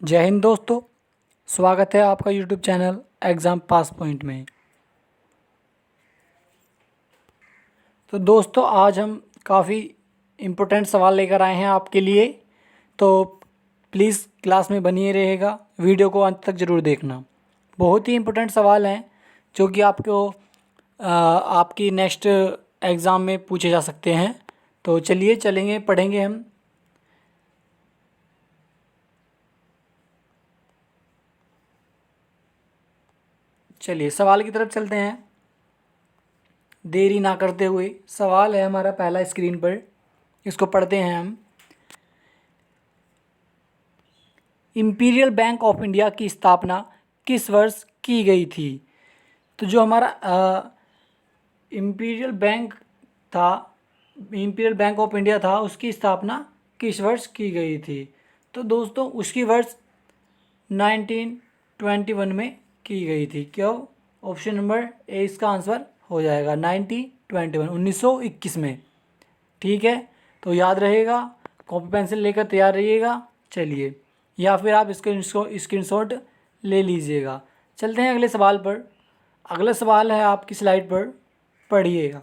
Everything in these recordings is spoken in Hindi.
जय हिंद दोस्तों। स्वागत है आपका YouTube channel exam pass point में। तो दोस्तों आज हम काफ़ी इम्पोर्टेंट सवाल लेकर आए हैं आपके लिए, तो प्लीज़ क्लास में बनिए रहेगा, वीडियो को अंत तक ज़रूर देखना। बहुत ही इम्पोर्टेंट सवाल हैं जो कि आपको आपकी नेक्स्ट एग्ज़ाम में पूछे जा सकते हैं। तो चलिए चलेंगे, पढ़ेंगे हम। चलिए सवाल की तरफ चलते हैं देरी ना करते हुए। सवाल है हमारा पहला स्क्रीन पर, इसको पढ़ते हैं हम। इंपीरियल बैंक ऑफ इंडिया की स्थापना किस वर्ष की गई थी? तो जो हमारा इंपीरियल बैंक था, इंपीरियल बैंक ऑफ इंडिया था, उसकी स्थापना किस वर्ष की गई थी? तो दोस्तों उसकी वर्ष 1921 में की गई थी। क्यों? ऑप्शन नंबर ए इसका आंसर हो जाएगा। 1921 में। ठीक है, तो याद रहेगा, कॉपी पेंसिल लेकर तैयार रहिएगा। चलिए, या फिर आप स्क्रीनशॉट ले लीजिएगा। चलते हैं अगले सवाल पर। अगला सवाल है आपकी स्लाइड पर, पढ़िएगा।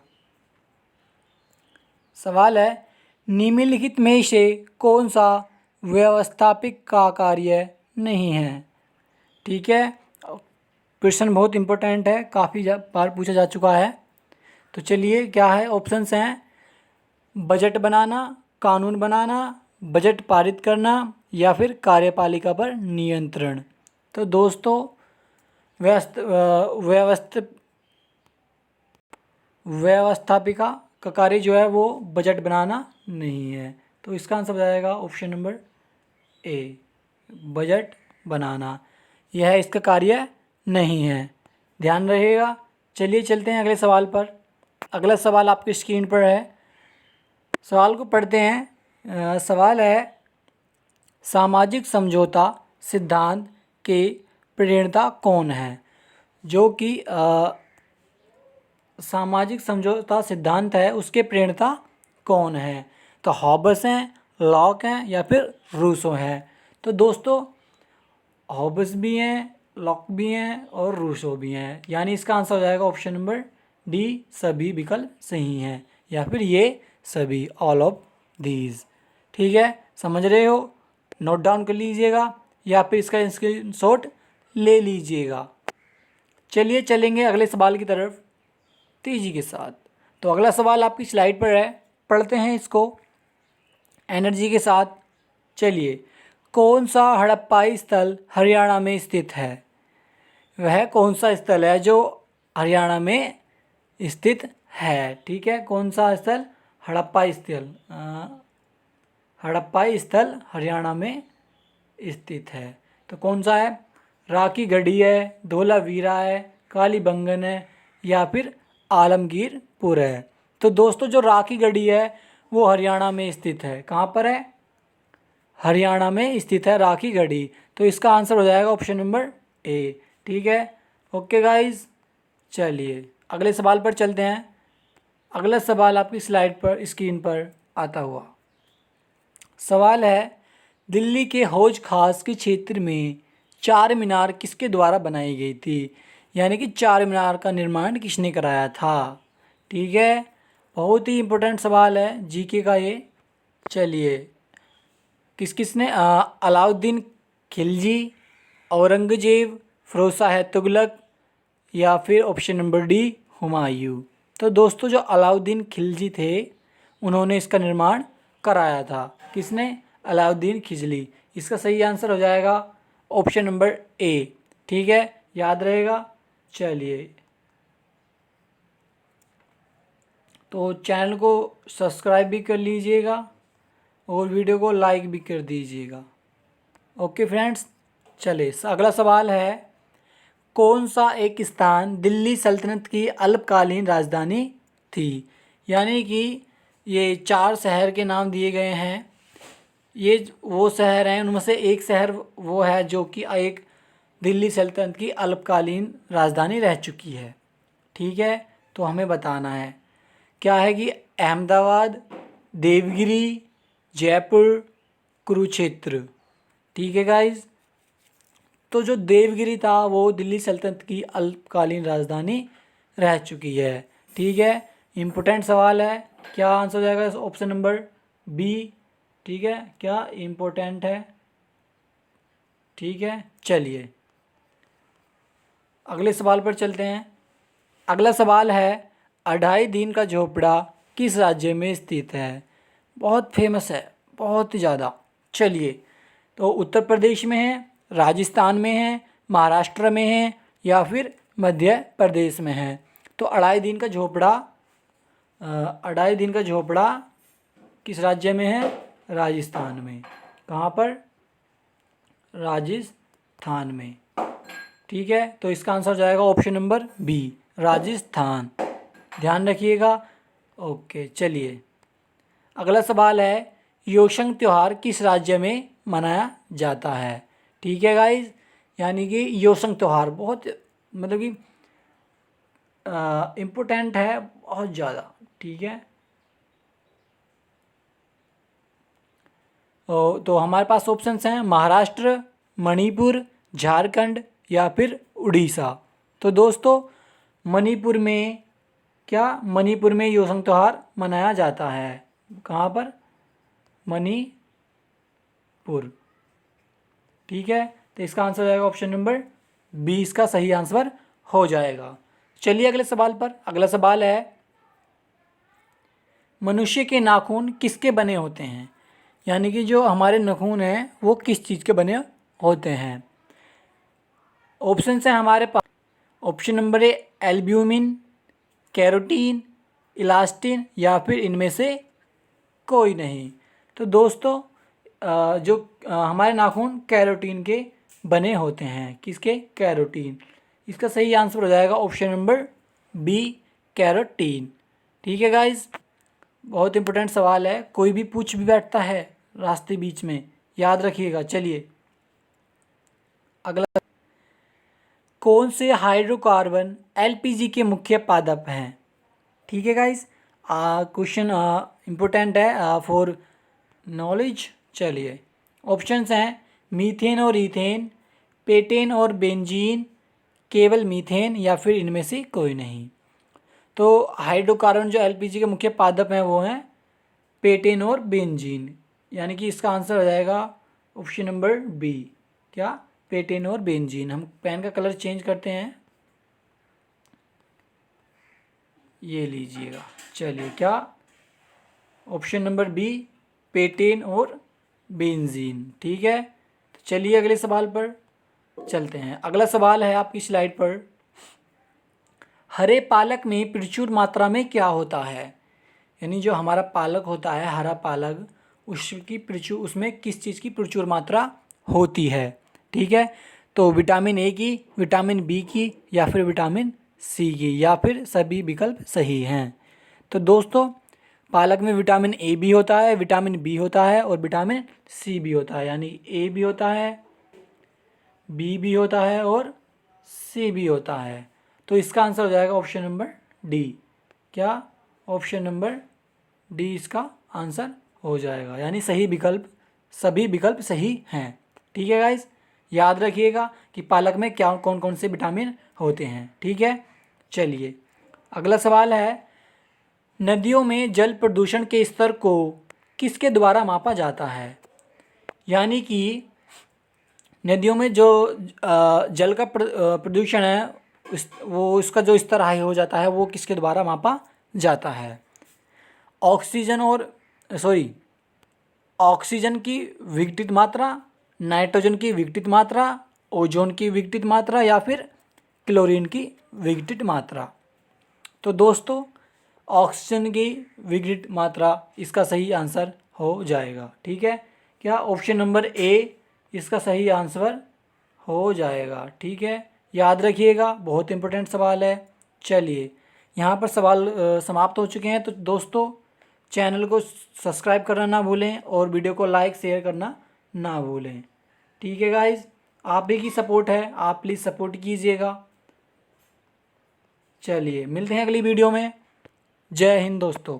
सवाल है, निम्नलिखित में से कौन सा व्यवस्थापिक का कार्य नहीं है? ठीक है, प्रश्न बहुत इंपॉर्टेंट है, काफ़ी बार पूछा जा चुका है। तो चलिए क्या है, ऑप्शंस हैं बजट बनाना, कानून बनाना, बजट पारित करना, या फिर कार्यपालिका पर नियंत्रण। तो दोस्तों व्यवस्थापिका का कार्य जो है वो बजट बनाना नहीं है। तो इसका आंसर हो जाएगा ऑप्शन नंबर ए, बजट बनाना। यह इसका कार्य नहीं है, ध्यान रहेगा। चलिए चलते हैं अगले सवाल पर। अगला सवाल आपकी स्क्रीन पर है, सवाल को पढ़ते हैं। सवाल है, सामाजिक समझौता सिद्धांत के प्रणेता कौन है? जो कि सामाजिक समझौता सिद्धांत है, उसके प्रणेता कौन है? तो हॉबस हैं, लॉक हैं, या फिर रूसो हैं। तो दोस्तों हॉबस भी हैं, लॉक भी हैं और रूसो भी हैं, यानी इसका आंसर हो जाएगा ऑप्शन नंबर डी, सभी विकल्प सही हैं, या फिर ये सभी, ऑल ऑफ दीज। ठीक है, समझ रहे हो? नोट डाउन कर लीजिएगा या फिर इसका स्क्रीनशॉट ले लीजिएगा। चलिए चलेंगे अगले सवाल की तरफ तेजी के साथ। तो अगला सवाल आपकी स्लाइड पर है, पढ़ते हैं इसको एनर्जी के साथ। चलिए, कौन सा हड़प्पाई स्थल हरियाणा में स्थित है? वह कौन सा स्थल है जो हरियाणा में स्थित है? ठीक है, कौन सा स्थल? हड़प्पाई स्थल, हड़प्पाई स्थल हरियाणा में स्थित है। तो कौन सा है? राखी गढ़ी है, धोलावीरा है, कालीबंगन है, या फिर आलमगीरपुर है। तो दोस्तों जो राखी गढ़ी है वो हरियाणा में स्थित है। कहाँ पर है? हरियाणा में स्थित है राखी गढ़ी। तो इसका आंसर हो जाएगा ऑप्शन नंबर ए। ठीक है, ओके गाइज। चलिए अगले सवाल पर चलते हैं। अगला सवाल आपकी स्लाइड पर, स्क्रीन पर आता हुआ सवाल है, दिल्ली के हौज खास के क्षेत्र में चार मीनार किसके द्वारा बनाई गई थी? यानी कि चार मीनार का निर्माण किसने कराया था? ठीक है, बहुत ही इम्पोर्टेंट सवाल है जीके का ये। चलिए, किस किसने? अलाउद्दीन खिलजी, औरंगजेब, फिरोज शाह तुगलक, या फिर ऑप्शन नंबर डी, हुमायूं। तो दोस्तों जो अलाउद्दीन खिलजी थे उन्होंने इसका निर्माण कराया था। किसने? अलाउद्दीन खिलजी। इसका सही आंसर हो जाएगा ऑप्शन नंबर ए। ठीक है, याद रहेगा। चलिए, तो चैनल को सब्सक्राइब भी कर लीजिएगा और वीडियो को लाइक भी कर दीजिएगा। ओके फ्रेंड्स, चलिए अगला सवाल है, कौन सा एक स्थान दिल्ली सल्तनत की अल्पकालीन राजधानी थी? यानी कि ये चार शहर के नाम दिए गए हैं, ये वो शहर हैं, उनमें से एक शहर वो है जो कि एक दिल्ली सल्तनत की अल्पकालीन राजधानी रह चुकी है। ठीक है, तो हमें बताना है क्या है कि अहमदाबाद, देवगिरी, जयपुर, कुरुक्षेत्र। ठीक है गाइज, तो जो देवगिरी था वो दिल्ली सल्तनत की अल्पकालीन राजधानी रह चुकी है। ठीक है, इम्पोर्टेंट सवाल है। क्या आंसर हो जाएगा ऑप्शन नंबर बी। ठीक है, क्या इम्पोर्टेंट है। ठीक है, चलिए अगले सवाल पर चलते हैं। अगला सवाल है, अढ़ाई दिन का झोपड़ा किस राज्य में स्थित है। बहुत फेमस है, बहुत ही ज़्यादा। चलिए, तो उत्तर प्रदेश में है, राजस्थान में है, महाराष्ट्र में है या फिर मध्य प्रदेश में है। तो अढ़ाई दिन का झोपड़ा किस राज्य में है। राजस्थान में। कहाँ पर। राजस्थान में। ठीक है, तो इसका आंसर हो जाएगा ऑप्शन नंबर बी, राजस्थान। ध्यान रखिएगा। ओके, चलिए अगला सवाल है, योशंग त्यौहार किस राज्य में मनाया जाता है। ठीक है गाइज, यानी कि योशंग त्यौहार बहुत मतलब कि इम्पोर्टेंट है, बहुत ज़्यादा। ठीक है, तो हमारे पास ऑप्शंस हैं महाराष्ट्र, मणिपुर, झारखंड या फिर उड़ीसा। तो दोस्तों मणिपुर में योशंग त्यौहार मनाया जाता है। कहाँ पर। मणिपुर। ठीक है, तो इसका आंसर हो जाएगा ऑप्शन नंबर बी, इसका सही आंसर हो जाएगा। चलिए अगले सवाल पर। अगला सवाल है, मनुष्य के नाखून किसके बने होते हैं। यानी कि जो हमारे नाखून हैं वो किस चीज़ के बने होते हैं। ऑप्शन है हमारे पास। Option number A albumin, carotene, elastin या फिर इनमें से कोई नहीं। तो दोस्तों जो हमारे नाखून कैरोटीन के बने होते हैं। किसके। कैरोटीन। इसका सही आंसर हो जाएगा ऑप्शन नंबर बी, कैरोटीन। ठीक है गाइज, बहुत इंपॉर्टेंट सवाल है, कोई भी पूछ भी बैठता है रास्ते बीच में, याद रखिएगा। चलिए अगला, कौन से हाइड्रोकार्बन एलपीजी के मुख्य पादप हैं। ठीक है गाइज, क्वेश्चन इम्पोर्टेंट है फॉर नॉलेज। चलिए ऑप्शंस हैं मीथेन और ईथेन, पेटेन और बेंजीन, केवल मीथेन या फिर इनमें से कोई नहीं। तो हाइड्रोकार्बन जो एलपीजी के मुख्य पादप हैं वो हैं पेटेन और बेंजीन, यानी कि इसका आंसर हो जाएगा ऑप्शन नंबर बी। क्या। पेटेन और बेंजीन। हम पेन का कलर चेंज करते हैं, ये लीजिएगा। चलिए, क्या ऑप्शन नंबर बी, पेटेन और बेंजीन। ठीक है, तो चलिए अगले सवाल पर चलते हैं। अगला सवाल है आपकी स्लाइड पर, हरे पालक में प्रचुर मात्रा में क्या होता है। यानी जो हमारा पालक होता है, हरा पालक, उसमें किस चीज़ की प्रचुर मात्रा होती है। ठीक है, तो विटामिन ए की, विटामिन बी की या फिर विटामिन सी की, या फिर सभी विकल्प सही हैं। तो दोस्तों पालक में विटामिन ए भी होता है, विटामिन बी होता है और विटामिन सी भी होता है। यानी ए भी होता है, बी भी होता है और सी भी होता है। तो इसका आंसर हो जाएगा ऑप्शन नंबर डी। क्या। ऑप्शन नंबर डी इसका आंसर हो जाएगा, यानी सही विकल्प, सभी विकल्प सही हैं। ठीक है गाइज, याद रखिएगा कि पालक में क्या कौन कौन से विटामिन होते हैं। ठीक है, चलिए अगला सवाल है, नदियों में जल प्रदूषण के स्तर को किसके द्वारा मापा जाता है। यानी कि नदियों में जो जल का प्रदूषण है वो उसका जो स्तर हाई हो जाता है वो किसके द्वारा मापा जाता है। ऑक्सीजन की विघटित मात्रा, नाइट्रोजन की विघटित मात्रा, ओजोन की विघटित मात्रा या फिर क्लोरीन की विघटित मात्रा। तो दोस्तों ऑक्सीजन की विघटित मात्रा इसका सही आंसर हो जाएगा। ठीक है, क्या ऑप्शन नंबर ए इसका सही आंसर हो जाएगा। ठीक है, याद रखिएगा, बहुत इंपॉर्टेंट सवाल है। चलिए यहाँ पर सवाल समाप्त हो चुके हैं। तो दोस्तों चैनल को सब्सक्राइब करना ना भूलें और वीडियो को लाइक शेयर करना ना भूलें। ठीक है गाइज, आप ही की सपोर्ट है, आप प्लीज़ सपोर्ट कीजिएगा। चलिए मिलते हैं अगली वीडियो में। जय हिंद दोस्तों।